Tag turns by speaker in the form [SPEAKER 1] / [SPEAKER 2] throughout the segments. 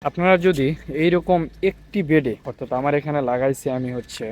[SPEAKER 1] আপনারা যদি এইরকম একটি বেডে, অর্থাৎ আমার এখানে লাগাইছি আমি হচ্ছে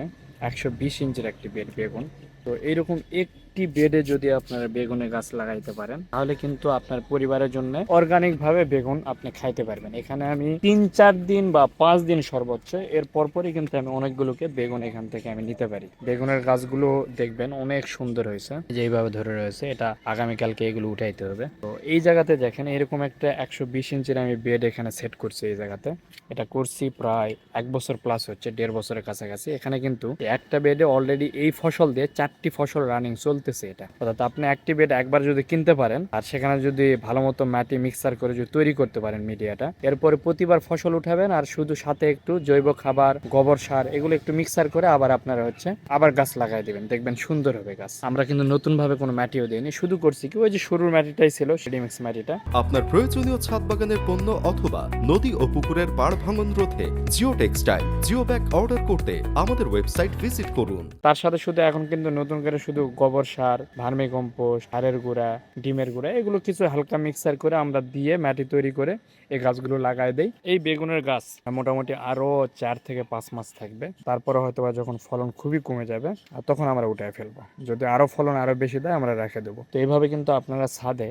[SPEAKER 1] 120 ইঞ্চির একটি বেড বেগুন। তো এইরকম একটি বেডে যদি আপনারা বেগুনের গাছ লাগাইতে পারেন তাহলে কিন্তু আপনার পরিবারের জন্য অর্গানিক ভাবে বেগুন আপনি খাইতে পারবেন। এখানে আমি 3-4 দিন বা 5 দিন সর্বোচ্চ, এর পরপরই কিন্তু আমি অনেকগুলোকে বেগুন এখান থেকে আমি নিতে পারি। বেগুনের গাছগুলো দেখবেন অনেক সুন্দর হয়েছে, যেইভাবে ধরে রয়েছে। এটা আগামীকালকে এগুলো উঠাইতে হবে। তো এই জায়গাতে দেখেন এরকম একটা 120 ইঞ্চির আমি বেড এখানে সেট করছি। এই জায়গাতে এটা করছি প্রায় 1 বছর প্লাস হচ্ছে, 1.5 বছরের কাছাকাছি। এখানে কিন্তু একটা বেডে অলরেডি এই ফসল দিয়ে 4টি ফসল রানিং চলতেছে। এটা অর্থাৎ আপনি একটি বেড একবার যদি কিনতে পারেন আর সেখানে যদি ভালো মতো মাটি মিক্সার করে যদি তৈরি করতে পারেন মিডিয়াটা, এরপরে প্রতিবার ফসল উঠাবেন আর শুধু সাথে একটু জৈব খাবার, গোবর সার এগুলো একটু মিক্সার করে আবার আপনারা হচ্ছে আবার গাছ লাগাই দিবেন, দেখবেন সুন্দর হবে গাছ। আমরা কিন্তু নতুন ভাবে কোনো মাটিও দিইনি, শুধু করছি কি ওই যে শুরুর মাটিটাই ছিল, সিডিমিক্স মাটিটা।
[SPEAKER 2] আপনার প্রয়োজনীয় ছাদ বাগানের পণ্য অথবা নদী ও পুকুরের পাড় ভাঙন রোধে geo textile geo bag order করতে আমাদের ওয়েবসাইট ভিজিট করুন।
[SPEAKER 1] তার সাথে শুধু এখন কিন্তু নতুন করে শুধু গোবর সার, ভার্মি কম্পোস্ট, সারের গুঁড়া, ডিমের গুঁড়া এগুলো কিছু হালকা মিক্সার করে আমরা দিয়ে মাটি তৈরি করে এই গাছগুলো লাগাই দেই। এই বেগুনের গাছ মোটামুটি আরো 4 থেকে 5 মাস থাকবে, তারপরে হয়তো বা যখন ফলন খুবই কমে যাবে আর তখন আমরা উঠায় ফেলবো। যদি আরো ফলন আরো বেশি দেয় আমরা রেখে দেবো। তো এইভাবে কিন্তু আপনারা ছাদে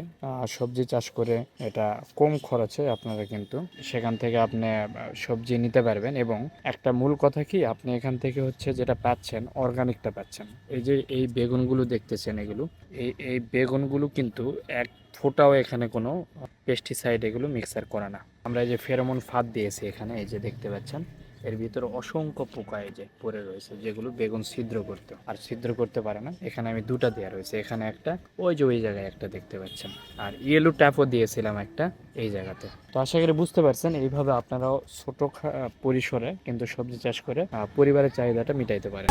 [SPEAKER 1] সবজি চাষ করে এটা কম খরচে আপনারা কিন্তু সেখান থেকে আপনি সবজি নিতে পারবেন। এবং একটা মূল কথা কি, আপনি এখান থেকে হচ্ছে যেটা পাচ্ছেন অর্গানিকটা পাচ্ছেন। এই যে এই বেগুনগুলো দেখতেছেন, এগুলো এই বেগুনগুলো কিন্তু এক ফোঁটাও এখানে কোনো পেস্টিসাইড এগুলো মিক্সার করা না। আমরা এই যে ফেরোমন ফাঁদ দিয়েছি এখানে, এই যে দেখতে পাচ্ছেন এর ভিতরে অসংখ্য পোকা এই যে পড়ে রয়েছে, যেগুলো বেগুন ছিদ্র করতে আর ছিদ্র করতে পারে না। এখানে আমি দুটা দেওয়া রয়েছে, এখানে একটা, ওই যে ওই জায়গায় একটা দেখতে পাচ্ছেন, আর ইয়েলো ট্যাপও দিয়েছিলাম একটা এই জায়গাতে। তো আশা করি বুঝতে পারছেন, এইভাবে আপনারাও ছোট পরিসরে কিন্তু সবজি চাষ করে পরিবারের চাহিদাটা মিটাইতে পারেন।